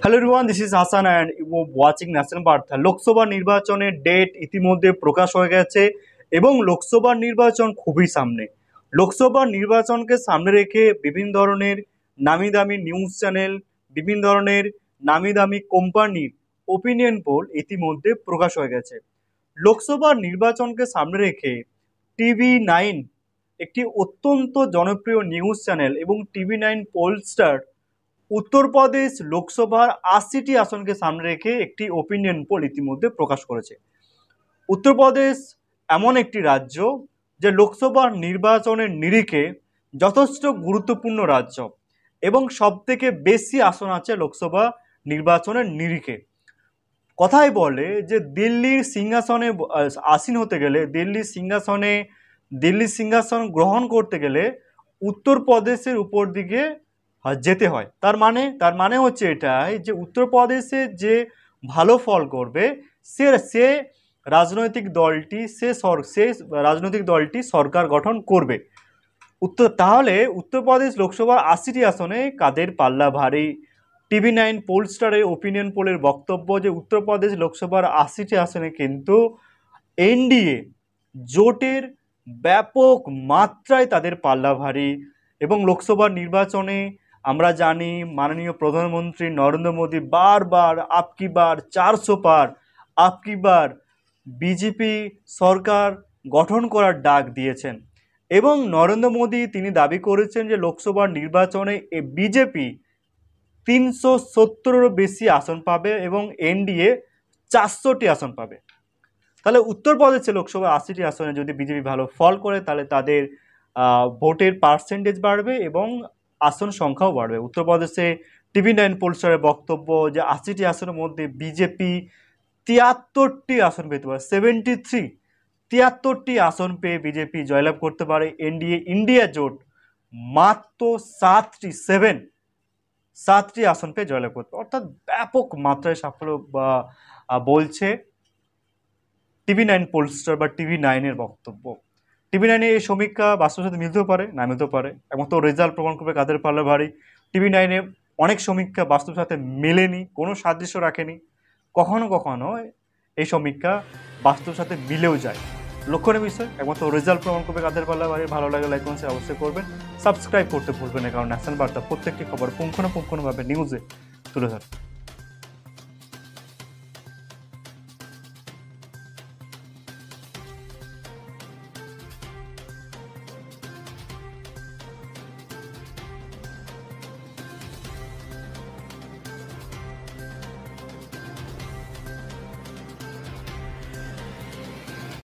Hello everyone, this is Hasan and you watching national Barta. Lok Sabha নির্বাচনের date ইতিমধ্যে প্রকাশ হয়ে গেছে এবং লোকসভা নির্বাচন খুবই সামনে। লোকসভা নির্বাচনকে সামনে রেখে বিভিন্ন ধরনের নামি দামি নিউজ চ্যানেল, বিভিন্ন ধরনের নামি দামি কোম্পানির ওপিনিয়ন পোল ইতিমধ্যে প্রকাশ হয়ে গেছে। লোকসভা নির্বাচনকে সামনে রেখে টিভি 9 একটি অত্যন্ত জনপ্রিয় নিউজ চ্যানেল এবং টিভি 9 পোলস্টার উত্তরপ্রদেশ লোকসভার ৮০টি আসনকে সামনে রেখে একটি ওপিনিয়ন পোল ইতিমধ্যে প্রকাশ করেছে। উত্তরপ্রদেশ এমন একটি রাজ্য যে লোকসভা নির্বাচনের নিরিখে যথেষ্ট গুরুত্বপূর্ণ রাজ্য এবং সবথেকে বেশি আসন আছে লোকসভা নির্বাচনের নিরিখে। কথাই বলে যে দিল্লির সিংহাসনে আসীন হতে গেলে, দিল্লির সিংহাসন গ্রহণ করতে গেলে উত্তরপ্রদেশের উপর দিকে যেতে হয়। তার মানে হচ্ছে এটাই যে উত্তরপ্রদেশে যে ভালো ফল করবে সে রাজনৈতিক দলটি সরকার গঠন করবে। তাহলে উত্তরপ্রদেশ লোকসভার ৮০টি আসনে কাদের পাল্লা ভারী? টিভি 9 পোলস্টারের ওপিনিয়ন পোলের বক্তব্য যে উত্তরপ্রদেশ লোকসভার ৮০টি আসনে কিন্তু এনডিএ জোটের ব্যাপক মাত্রায় তাদের পাল্লা ভারী। এবং লোকসভা নির্বাচনে আমরা জানি মাননীয় প্রধানমন্ত্রী নরেন্দ্র মোদী বারবার আপকি বার ৪০০ পার, আপকি বার বিজেপি সরকার গঠন করার ডাক দিয়েছেন এবং নরেন্দ্র মোদী তিনি দাবি করেছেন যে লোকসভা নির্বাচনে বিজেপি ৩৭০-এরও বেশি আসন পাবে এবং এনডিএ ৪০০টি আসন পাবে। তাহলে উত্তরপ্রদেশে লোকসভা ৮০টি আসনে যদি বিজেপি ভালো ফল করে তাহলে তাদের ভোটের পার্সেন্টেজ বাড়বে এবং আসন সংখ্যাও বাড়বে। উত্তরপ্রদেশে টিভি 9 পোলস্টারের বক্তব্য যে ৮০টি আসনের মধ্যে বিজেপি ৭৩টি আসন পেতে পারে, ৭৩টি আসন পেয়ে বিজেপি জয়লাভ করতে পারে। ইন্ডিয়া জোট মাত্র 7টি আসন পেয়ে জয়লাভ করতে পারে, অর্থাৎ ব্যাপক মাত্রায় সাফল্য বলছে টিভি 9 পোলস্টার বা টিভি 9 বক্তব্য। টিভি 9 এই সমীক্ষা বাস্তবের সাথে মিলতেও পারে, না মিলতেও পারে, একমাত্র রেজাল্ট প্রমাণ করবে কাদের পাল্লা ভারী। টিভি 9 অনেক সমীক্ষা বাস্তবের সাথে মেলেনি, কোনো সাদৃশ্য রাখেনি, কখনো কখনো এই সমীক্ষা বাস্তবের সাথে মিলেও যায়। লক্ষণীয় বিষয়, একমাত্র রেজাল্ট প্রমাণ করবে কাদের পাল্লা ভারী। ভালো লাগে লাইক কমেন্ট অবশ্যই করবেন, সাবস্ক্রাইব করতে ভুলবেন না, কারণ ন্যাশনাল বার্তা প্রত্যেকটি খবর পুঙ্খানুপুঙ্খভাবে নিউজে তুলে ধরে।